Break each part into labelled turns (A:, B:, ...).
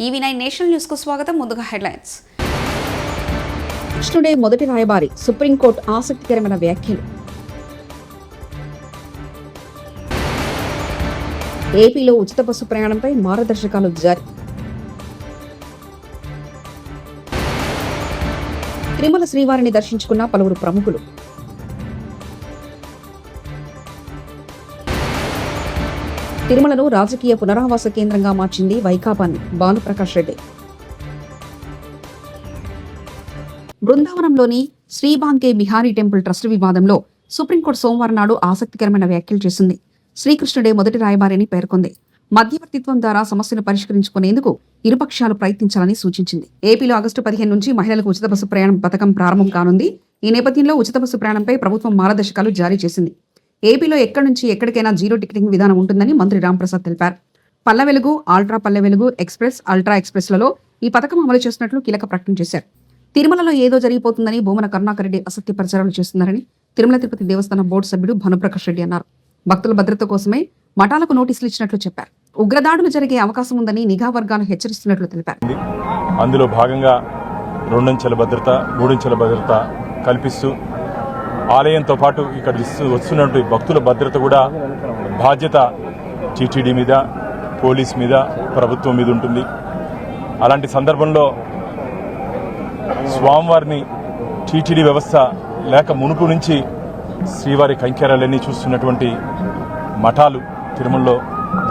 A: EV9 national news కు స్వాగతం. ముందుగా హెడ్లైన్స్.
B: కృష్ణుడే మొదటి రాయబారి, సుప్రీంకోర్టు ఆసక్తికరమైన వ్యాఖ్యలు. ఏపీలో ఉచిత బస్సు ప్రయాణంపై మార్గదర్శకాలు జారీ. తిరుమల శ్రీవారిని దర్శించుకున్న పలువురు ప్రముఖులు. తిరుమలను రాజకీయ పునరావాస కేంద్రంగా మార్చింది వైకాపాని భానుప్రకాష్ రెడ్డి. బృందావనంలోని శ్రీబాంకే బిహారీ టెంపుల్ ట్రస్ట్ వివాదంలో సుప్రీంకోర్టు సోమవారం నాడు ఆసక్తికరమైన వ్యాఖ్యలు చేసింది. శ్రీకృష్ణుడే మొదటి రాయబారిని పేర్కొంది. మధ్యవర్తిత్వం ద్వారా సమస్యను పరిష్కరించుకునేందుకు ఇరుపక్షాలు ప్రయత్నించాలని సూచించింది. ఏపీలో ఆగస్టు 15 నుంచి మహిళలకు ఉచిత బస్సు ప్రయాణం పథకం ప్రారంభం కానుంది. ఈ నేపథ్యంలో ఉచిత బస్సు ప్రయాణంపై ప్రభుత్వం మార్గదర్శకాలు జారీ చేసింది. ఏపీలో ఎక్కడి నుంచి ఎక్కడికైనా జీరో టికెటింగ్ విధానం ఉంటుందని మంత్రి రాంప్రసాద్ తెలిపారు. Palle Velugu, ultra Palle Velugu, express, ultra ఎక్స్ప్రెస్లలో ఈ పథకం అమలు చేస్తున్నట్లు కీలక ప్రకటన చేశారు. తిరుమలలో ఏదో జరిగిపోతుందని భూమన కరుణాకర్ రెడ్డి అసత్య ప్రచారాలు చేస్తున్నారని తిరుమల తిరుపతి దేవస్థానం బోర్డు సభ్యుడు భానుప్రకాష్ రెడ్డి అన్నారు. భక్తుల భద్రత కోసమే మఠాలకు నోటీసులు ఇచ్చినట్లు చెప్పారు. ఉగ్రదాడులు జరిగే అవకాశం ఉందని నిఘా వర్గాలు హెచ్చరిస్తున్నట్లు తెలిపారు.
C: అందులో భాగంగా 2 అంచెల భద్రత, 3 అంచెల భద్రత కల్పిస్తూ ఆలయంతో పాటు ఇక్కడ వస్తున్నటువంటి భక్తుల భద్రత కూడా బాధ్యత టీటీడీ మీద, పోలీస్ మీద, ప్రభుత్వం మీద ఉంటుంది. అలాంటి సందర్భంలో స్వామివారిని టీటీడీ వ్యవస్థ లేక మునుపు నుంచి శ్రీవారి కైంకర్యాలన్నీ చూస్తున్నటువంటి మఠాలు తిరుమలలో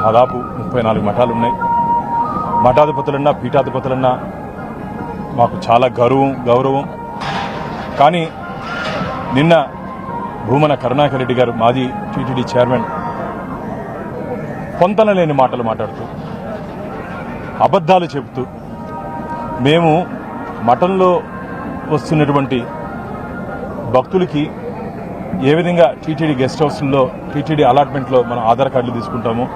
C: దాదాపు 34 మఠాలు ఉన్నాయి. మఠాధిపతులన్నా పీఠాధిపతులన్నా మాకు చాలా గౌరవం. కానీ నిన్న భూమన కరుణాకర్ రెడ్డి గారు, మాజీ టీటీడీ చైర్మన్, పొంతన లేని మాటలు మాట్లాడుతూ అబద్ధాలు చెబుతూ మేము మఠంలో వస్తున్నటువంటి భక్తులకి ఏ విధంగా టీటీడీ గెస్ట్ హౌస్లో, టీటీడీ అలాట్మెంట్లో మనం ఆధార్ కార్డులు తీసుకుంటామో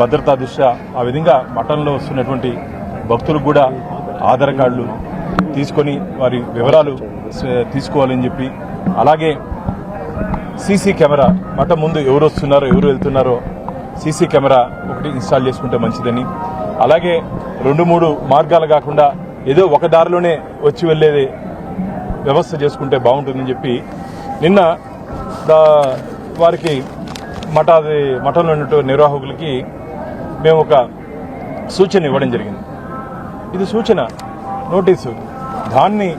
C: భద్రతా దృష్ట్యా ఆ విధంగా మఠంలో వస్తున్నటువంటి భక్తులకు కూడా ఆధార్ కార్డులు తీసుకొని వారి వివరాలు తీసుకోవాలని చెప్పి, అలాగే సీసీ కెమెరా మఠం ముందు ఎవరు వస్తున్నారో ఎవరు వెళ్తున్నారో సీసీ కెమెరా ఒకటి ఇన్స్టాల్ చేసుకుంటే మంచిదని, అలాగే 2-3 మార్గాలు కాకుండా ఏదో ఒక దారిలోనే వచ్చి వెళ్లేది వ్యవస్థ చేసుకుంటే బాగుంటుందని చెప్పి నిన్న వారికి మఠంలో ఉన్నటువంటి నిర్వాహకులకి మేము ఒక సూచన ఇవ్వడం జరిగింది. ఇది సూచన, నోటీసు. దాన్ని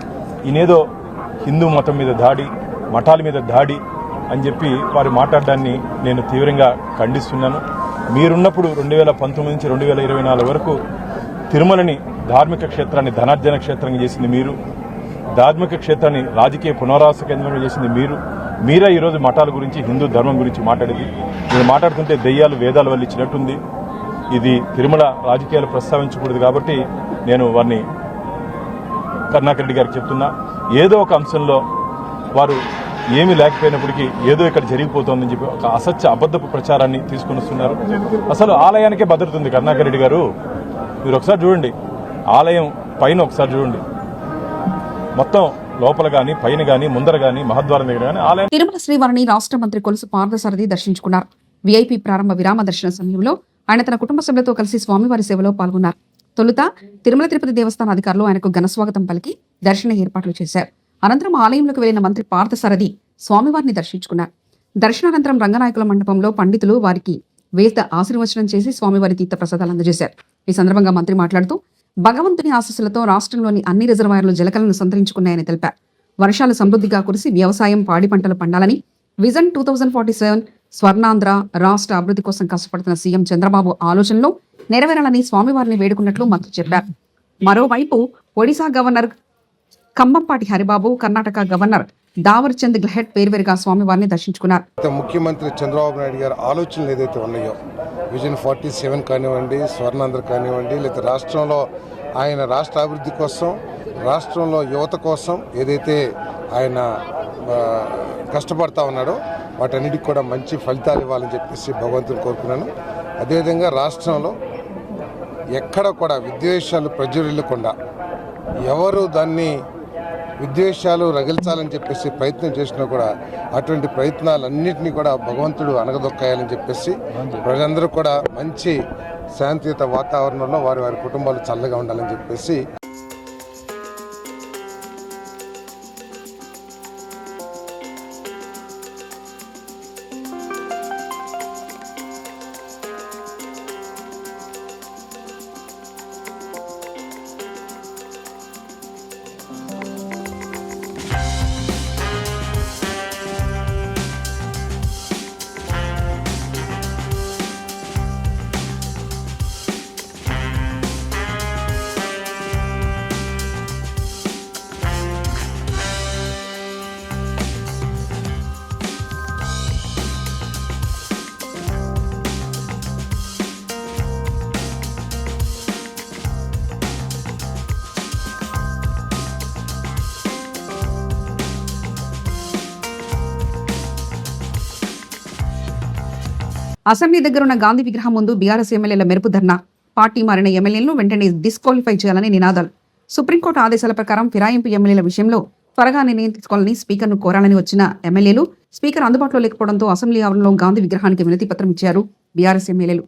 C: ఈయనేదో హిందూ మతం మీద దాడి, మఠాల మీద దాడి అని చెప్పి వారు మాట్లాడడాన్ని నేను తీవ్రంగా ఖండిస్తున్నాను. మీరున్నప్పుడు 2019 నుంచి 2024 వరకు తిరుమలని ధార్మిక క్షేత్రాన్ని ధనార్జన క్షేత్రంగా చేసింది మీరు, ధార్మిక క్షేత్రాన్ని రాజకీయ పునరావాస కేంద్రంగా చేసింది మీరే ఈరోజు మఠాల గురించి, హిందూ ధర్మం గురించి మాట్లాడేది. మీరు మాట్లాడుతుంటే దెయ్యాలు వేదాలు వల్లించినట్టుంది. ఇది తిరుమల రాజకీయాలు ప్రస్తావించకూడదు కాబట్టి నేను వారిని కరుణాకర్ రెడ్డి గారికి చెప్తున్నా, ఏదో ఒక అంశంలో వారు ఏమీ లేకపోయినప్పటికీ ఏదో ఇక్కడ జరిగిపోతోందని చెప్పి ఒక అబద్ధపు ప్రచారాన్ని తీసుకుని వస్తున్నారు. అసలు ఆలయానికే భద్రత ఉంది కరుణాకర్ రెడ్డి గారు. మీరు ఒకసారి చూడండి, ఆలయం పైన ఒకసారి చూడండి, మొత్తం లోపల గాని పైన గాని ముందర గాని మహద్వారం దగ్గర గాని ఆలయం.
B: తిరుమల శ్రీవారిని రాష్ట్ర మంత్రి కొలుసు పార్థసారథి దర్శించుకున్నారు. వీఐపీ ప్రారంభ విరామ దర్శన సమయంలో ఆయన తన కుటుంబ సభ్యులతో కలిసి స్వామివారి సేవలో పాల్గొన్నారు. తొలుత తిరుమల తిరుపతి దేవస్థాన అధికారులు ఆయనకు ఘనస్వాగతం పలికి దర్శన ఏర్పాట్లు చేశారు. అనంతరం ఆలయంలోకి వెళ్లిన మంత్రి పార్థసారథి స్వామివారిని దర్శించుకున్నారు. దర్శనానంతరం రంగనాయకుల మండపంలో పండితులు వారికి వేద ఆశీర్వచనం చేసి స్వామివారి తీర్థ ప్రసాదాలు అందజేశారు. ఈ సందర్భంగా మంత్రి మాట్లాడుతూ భగవంతుని ఆశీస్సులతో రాష్ట్రంలోని అన్ని రిజర్వాయర్లు జలకలను సంతరించుకున్నాయని తెలిపారు. వర్షాలు సమృద్ధిగా కురిసి వ్యవసాయం, పాడి పంటలు పండాలని విజన్ 2047 స్వర్ణాంధ్ర రాష్ట్ర అభివృద్ధి కోసం కష్టపడుతున్న సీఎం చంద్రబాబు ఆలోచనలో నెరవేరాలని స్వామివారిని వేడుకున్నట్లు మంత్రి చెప్పారు. మరోవైపు ఒడిశా గవర్నర్ కంబంపాటి హరిబాబు, కర్ణాటక గవర్నర్ దావర్ చంద్ గెహ్లోట్ పేరువేరుగా స్వామివారిని దర్శించుకున్నారు.
D: ముఖ్యమంత్రి చంద్రబాబు నాయుడు గారి ఆలోచనలు ఏదైతే ఉన్నాయో, విజన్ 47 కానివ్వండి, స్వర్ణాంధ్ర కానివ్వండి, లేదా రాష్ట్రంలో ఆయన రాష్ట్ర అభివృద్ధి కోసం, రాష్ట్రంలో యువత కోసం ఏదైతే ఆయన కష్టపడతా ఉన్నాడో వాటన్నిటికి కూడా మంచి ఫలితాలు ఇవ్వాలని చెప్పేసి భగవంతుని కోరుకున్నాను. అదేవిధంగా రాష్ట్రంలో ఎక్కడ కూడా విద్వేషాలు ప్రజ్వరిల్లకుండా, ఎవరు దాన్ని విద్వేషాలు రగిల్చాలని చెప్పేసి ప్రయత్నం చేసినా కూడా అటువంటి ప్రయత్నాలన్నింటినీ కూడా భగవంతుడు అనగదొక్కాయాలని చెప్పేసి ప్రజలందరూ కూడా మంచి శాంతియుత వాతావరణంలో వారి వారి కుటుంబాలు చల్లగా ఉండాలని చెప్పేసి
B: అసెంబ్లీ దగ్గర ఉన్న గాంధీ విగ్రహం ముందు బీఆర్ఎస్ ఎమ్మెల్యేల మెరుపు ధర్నా, పార్టీ మారిన ఎమ్మెల్యేలను వెంటనే డిస్క్వాలిఫై చేయాలని నినాదాలు. సుప్రీంకోర్టు ఆదేశాల ప్రకారం ఫిరాయింపు ఎమ్మెల్యేల విషయంలో త్వరగా నిర్ణయం తీసుకోవాలని స్పీకర్ను కోరాలని వచ్చిన ఎమ్మెల్యేలు స్పీకర్ అందుబాటులో లేకపోవడంతో అసెంబ్లీ ఆవరణలో గాంధీ విగ్రహానికి వినతి పత్రం ఇచ్చారు బీఆర్ఎస్ ఎమ్మెల్యేలు.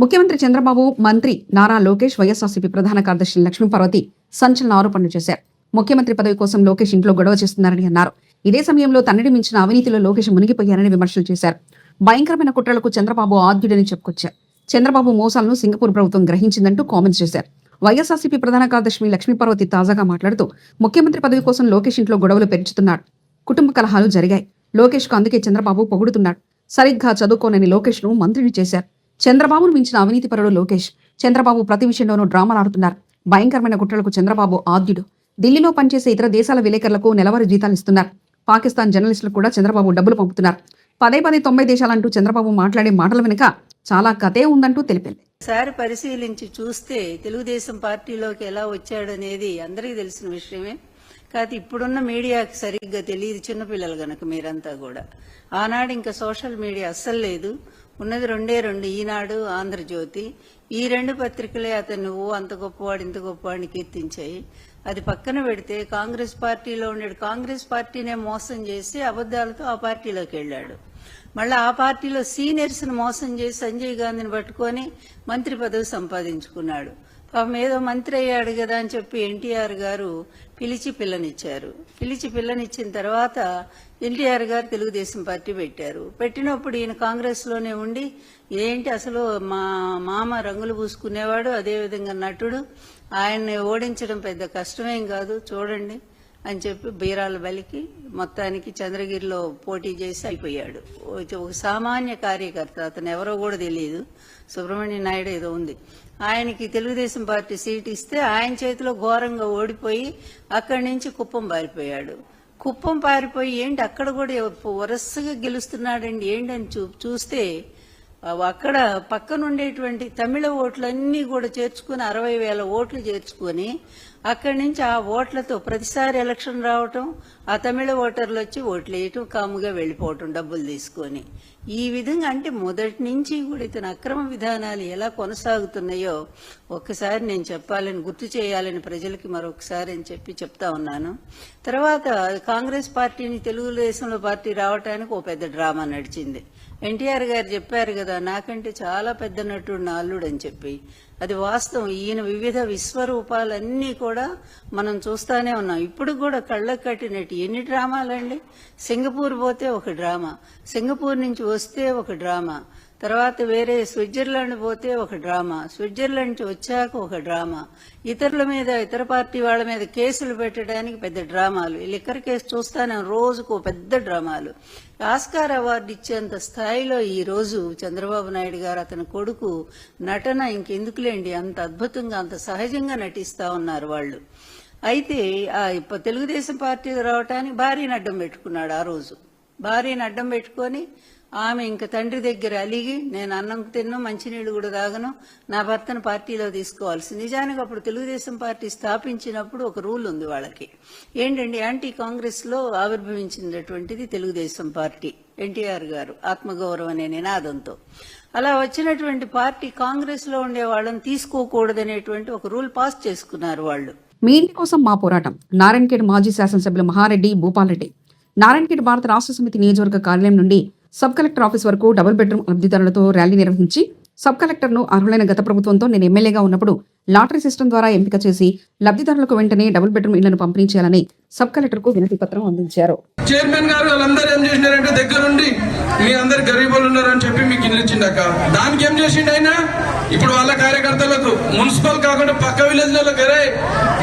B: ముఖ్యమంత్రి చంద్రబాబు, మంత్రి నారా లోకేష్, వైఎస్ఆర్సీపీ ప్రధాన కార్యదర్శి లక్ష్మీపార్వతి సంచలన ఆరోపణలు చేశారు. ముఖ్యమంత్రి పదవి కోసం లోకేష్ ఇంట్లో గొడవ చేస్తున్నారని అన్నారు. ఇదే సమయంలో తండ్రిని మించిన అవినీతిలో లోకేష్ మునిగిపోయారని విమర్శలు చేశారు. భయంకరమైన కుట్రలకు చంద్రబాబు ఆద్యుడని చెప్పుకొచ్చారు. చంద్రబాబు మోసాలను సింగపూర్ ప్రభుత్వం గ్రహించిందంటూ కామెంట్స్ చేశారు. వైఎస్ఆర్సీపీ ప్రధాన కార్యదర్శి లక్ష్మీపార్వతి తాజాగా మాట్లాడుతూ ముఖ్యమంత్రి పదవి కోసం లోకేష్ ఇంట్లో గొడవలు పెంచుతున్నాడు, కుటుంబ కలహాలు జరిగాయి, లోకేష్ కు అందుకే చంద్రబాబు పొగుడుతున్నాడు, సరిగ్గా చదువుకోనని లోకేష్ ను మంత్రిని చేశారు, చంద్రబాబును మించిన అవినీతిపరుడు లోకేష్, చంద్రబాబు ప్రతి విషయంలోనూ డ్రామాలాడుతున్నారు, భయంకరమైన కుట్రలకు చంద్రబాబు ఆద్యుడు, ఢిల్లీలో పనిచేసే ఇతర దేశాల విలేకరులకు నెలవారీ జీతాలు ఇస్తున్నారు, పాకిస్తాన్ జర్నలిస్టులకు కూడా చంద్రబాబు డబ్బులు పంపుతున్నారు, పదే 90 దేశాలంటూ చంద్రబాబు మాట్లాడే మాటల వెనుక చాలా కథే ఉందంటూ తెలిపింది.
E: ఒకసారి పరిశీలించి చూస్తే తెలుగుదేశం పార్టీలోకి ఎలా వచ్చాడనేది అందరికీ తెలిసిన విషయమే. కాదు ఇప్పుడున్న మీడియాకి సరిగ్గా తెలియదు, చిన్నపిల్లలు గనక మీరంతా కూడా. ఆనాడు ఇంకా సోషల్ మీడియా అస్సలు లేదు, ఉన్నది రెండు ఈనాడు, ఆంధ్రజ్యోతి. ఈ 2 పత్రికలే అతను నువ్వు అంత గొప్పవాడు ఇంత గొప్పవాడిని కీర్తించాయి. అది పక్కన పెడితే కాంగ్రెస్ పార్టీలో ఉండేది, కాంగ్రెస్ పార్టీనే మోసం చేసి అబద్దాలతో ఆ పార్టీలోకి వెళ్ళాడు. మళ్ళీ ఆ పార్టీలో సీనియర్స్ ను మోసం చేసి సంజయ్ గాంధీని పట్టుకొని మంత్రి పదవి సంపాదించుకున్నాడు. పాపం ఏదో మంత్రి అయ్యాడు కదా అని చెప్పి ఎన్టీఆర్ గారు పిలిచి పిల్లనిచ్చిన తర్వాత ఎన్టీఆర్ గారు తెలుగుదేశం పార్టీ పెట్టారు. పెట్టినప్పుడు ఈయన కాంగ్రెస్ లోనే ఉండి ఏంటి అసలు మా మామ రంగులు పూసుకునేవాడు, అదేవిధంగా నటుడు, ఆయన్ని ఓడించడం పెద్ద కష్టమేం కాదు చూడండి అని చెప్పి బీరాల బలికి మొత్తానికి చంద్రగిరిలో పోటీ చేసి అయిపోయాడు. ఒక సామాన్య కార్యకర్త, అతను ఎవరో కూడా తెలియదు, సుబ్రహ్మణ్య నాయుడు ఏదో ఉంది, ఆయనకి తెలుగుదేశం పార్టీ సీట్ ఇస్తే ఆయన చేతిలో ఘోరంగా ఓడిపోయి అక్కడి నుంచి కుప్పం పారిపోయి ఏంటి అక్కడ కూడా వరుసగా గెలుస్తున్నాడండి ఏంటి అని చూస్తే అక్కడ పక్కనుండేటువంటి తమిళ ఓట్లన్నీ కూడా చేర్చుకుని 60,000 ఓట్లు చేర్చుకొని అక్కడి నుంచి ఆ ఓట్లతో ప్రతిసారి ఎలక్షన్ రావటం, ఆ తమిళ ఓటర్లు వచ్చి ఓట్లు వేయటం, కాముగా వెళ్లిపోవటం డబ్బులు తీసుకొని. ఈ విధంగా అంటే మొదటి నుంచి కూడా ఇతని అక్రమ విధానాలు ఎలా కొనసాగుతున్నాయో ఒక్కసారి నేను చెప్పాలని, గుర్తు చేయాలని ప్రజలకి మరొకసారి అని చెప్పి చెప్తా ఉన్నాను. తర్వాత కాంగ్రెస్ పార్టీని తెలుగుదేశంలో పార్టీ రావటానికి ఓ పెద్ద డ్రామా నడిచింది. ఎన్టీఆర్ గారు చెప్పారు కదా, నాకంటే చాలా పెద్ద నటుడు నా అల్లుడు అని చెప్పి. అది వాస్తవం. ఈయన వివిధ విశ్వరూపాలన్నీ కూడా మనం చూస్తానే ఉన్నాం. ఇప్పుడు కూడా కళ్ళకు కట్టినట్టు ఎన్ని డ్రామాలండి. సింగపూర్ పోతే ఒక డ్రామా, సింగపూర్ నుంచి వస్తే ఒక డ్రామా, తర్వాత వేరే స్విట్జర్లాండ్ పోతే ఒక డ్రామా, స్విట్జర్లాండ్ నుంచి వచ్చాక ఒక డ్రామా, ఇతరుల మీద, ఇతర పార్టీ వాళ్ళ మీద కేసులు పెట్టడానికి పెద్ద డ్రామాలు, లిక్కర్ కేసు చూస్తానే రోజుకు పెద్ద డ్రామాలు. ఆస్కార్ అవార్డు ఇచ్చేంత స్థాయిలో ఈ రోజు చంద్రబాబు నాయుడు గారు, అతని కొడుకు నటన ఇంకెందుకులేండి, అంత అద్భుతంగా అంత సహజంగా నటిస్తా ఉన్నారు వాళ్ళు. అయితే తెలుగుదేశం పార్టీకి రావటానికి భార్యను అడ్డం పెట్టుకున్నాడు. ఆ రోజు భార్యను అడ్డం పెట్టుకొని ఆమె ఇంక తండ్రి దగ్గర అలిగి, నేను అన్నం తిన్ను, మంచినీళ్ళు కూడా తాగను, నా భర్తను పార్టీలో తీసుకోవాల్సి. నిజానికి అప్పుడు తెలుగుదేశం పార్టీ స్థాపించినప్పుడు ఒక రూల్ ఉంది వాళ్ళకి, ఏంటంటే యాంటీ కాంగ్రెస్ లో ఆవిర్భవించినటువంటిది తెలుగుదేశం పార్టీ, ఎన్టీఆర్ గారు ఆత్మగౌరవం అనే నినాదంతో. అలా వచ్చినటువంటి పార్టీ కాంగ్రెస్ లో ఉండే వాళ్ళని తీసుకోకూడదనేటువంటి ఒక రూల్ పాస్ చేసుకున్నారు వాళ్ళు.
B: మీ ఇంటి కోసం మా పోరాటం. నారాయణఖేడ్ మాజీ శాసనసభ్యులు మహారెడ్డి భూపాల్ రెడ్డి. నారాయణఖేడ్ భారత రాష్ట్ర సమితి నియోజకవర్గ కార్యాలయం నుండి సబ్ కలెక్టర్ ఆఫీస్ వరకు డబుల్ బెడ్రూమ్ లబ్ధిదారులతో ర్యాలీ నిర్వహించి సబ్ కలెక్టర్ను అర్హులైన గత ప్రభుత్వంతో నేను ఎమ్మెల్యేగా ఉన్నప్పుడు లాటరీ సిస్టమ్ ద్వారా ఎంపిక చేసి లబ్ధిదారులకు వెంటనే డబుల్ బెడ్రూమ్ ఇళ్లను పంపిణీ చేయాలని సబ్ కలెక్టర్ కు వినతి పత్రం అందించారు.
F: చైర్మన్ గారు వాళ్ళందరూ ఏం చేసినారంటే దగ్గరుండి మీ అందరు గరీబులు ఉన్నారని చెప్పి మీకు ఇల్లు ఇచ్చిండక, దానికి ఏం చేసిండు ఆయన? ఇప్పుడు వాళ్ళ కార్యకర్తలకు మున్సిపల్ కాకుండా పక్క విలేజ్లలో గరే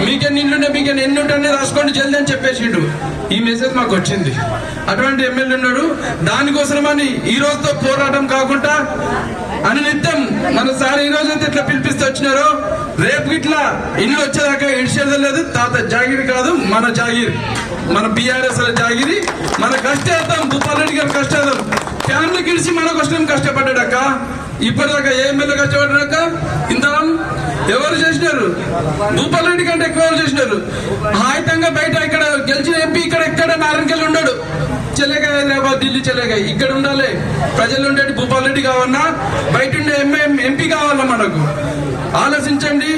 F: మీకెన్ని ఇల్లుండే, మీకెన్ని ఎన్ని ఉంటాయని రాసుకోండి జల్దీ అని చెప్పేసిండు. ఈ మెసేజ్ మాకు వచ్చింది. అటువంటి ఎమ్మెల్యే ఉన్నాడు. దానికోసమని ఈ రోజుతో పోరాటం కాకుండా అనునిత్యం మన సార్ ఈ రోజు ఇట్లా పిలిపిస్తూ వచ్చినారో, రేపు ఇట్లా ఇల్లు వచ్చేదాకా ఇడిచేది లేదు. తాత జాగిరి కాదు, మన జాగిరి, మన బీఆర్ఎస్ జాగిరి, మన కష్టం. భూపాల్ రెడ్డి గారు కష్టం, ఫ్యామిలీ కిడిచి మన కోసం కష్టపడ్డాడక్క. ఇప్పటిదాకా ఏ ఎమ్మెల్యే కష్టపడ్డాక ఇంతరం ఎవరు చేసినారు? భూపాల్ రెడ్డి కంటే ఎక్కువ చేసినారు. హాయితంగా బయట ఇక్కడ గెలిచిన ఎంపీ ఇక్కడ నారాయణఖేడ్ ఉన్నాడు. చెల్లెగా హైదరాబాద్, ఢిల్లీ చెల్లెగా ఇక్కడ ఉండాలి. ప్రజలు ఉండేది భూపాల్ రెడ్డి కావాలన్నా, బయట ఉండే ఎంపీ కావాలన్నా మనకు. ఆలోచించండి.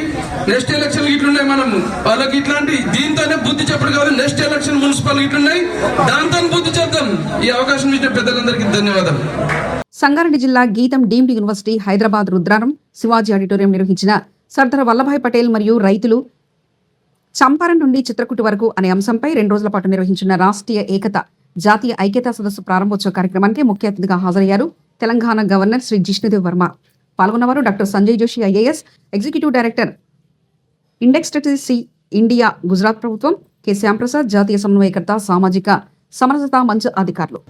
F: నెక్స్ట్ ఎలక్షన్ ఇట్లున్నాయి, మనము వాళ్ళకి ఇట్లాంటి దీంతోనే బుద్ధి చెప్పడు కాదు. నెక్స్ట్ ఎలక్షన్ మున్సిపల్ ఇట్లున్నాయి, దాంతో బుద్ధి చెప్తాం. ఈ అవకాశం ఇచ్చిన పెద్దలందరికీ ధన్యవాదాలు.
B: సంగారెడ్డి జిల్లా గీతం deemed university Hyderabad Rudraram Shivaji auditorium నిర్వహించిన సర్దార్ వల్లభాయ్ పటేల్ మరియు రైతులు చంపారన్ నుండి చిత్రకూట వరకు అనే అంశంపై 2 రోజుల పాటు నిర్వహించిన రాష్ట్రీయ ఏకత జాతీయ ఐక్యతా సదస్సు ప్రారంభోత్సవ కార్యక్రమానికి ముఖ్య అతిథిగా హాజరయ్యారు తెలంగాణ గవర్నర్ శ్రీ జిష్ణుదేవ్ వర్మ. పాల్గొన్నవారు doctor Sanjay Joshi IAS, executive director INDEXTC India Gujarat ప్రభుత్వం, కె శ్యాంప్రసాద్ జాతీయ సమన్వయకర్త సామాజిక సమరసతా మంచ్ అధికారులు.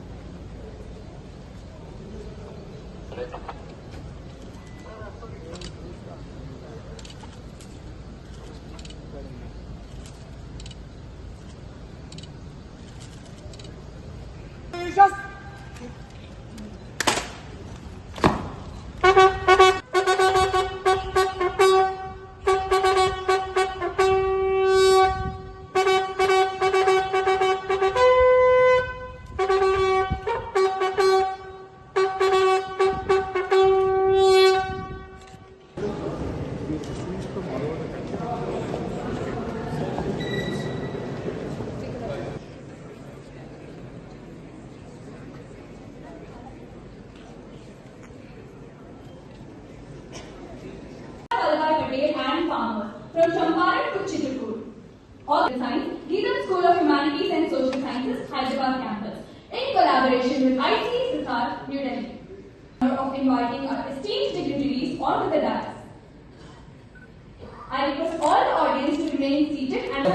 G: From Champaran to Chitrakoot. All the science, Geetam School of Humanities and Social Sciences, Hyderabad campus, in collaboration with ICSR, New Delhi, of inviting our esteemed dignitaries onto the dais. I request all the audience to remain seated and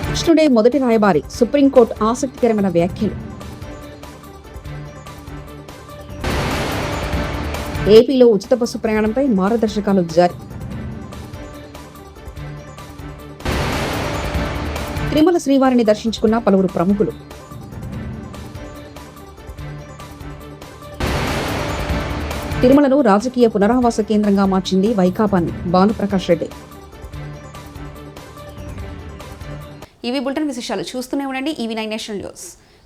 B: కృష్ణుడే మొదటి రాయబారి, supreme court ఆసక్తికరమైన వ్యాఖ్యలు. ఏపీలో ఉచిత bus ప్రయాణంపై మార్గదర్శకాలు జారీ. తిరుమల శ్రీవారిని దర్శించుకున్న పలువురు ప్రముఖులు. తిరుమలను రాజకీయ పునరావాస కేంద్రంగా మార్చింది వైకాపాని భానుప్రకాష్ రెడ్డి.
A: ఇవి బులెటిన్ విశేషాలు. చూస్తూనే ఉండండి EV9 నేషనల్ న్యూస్.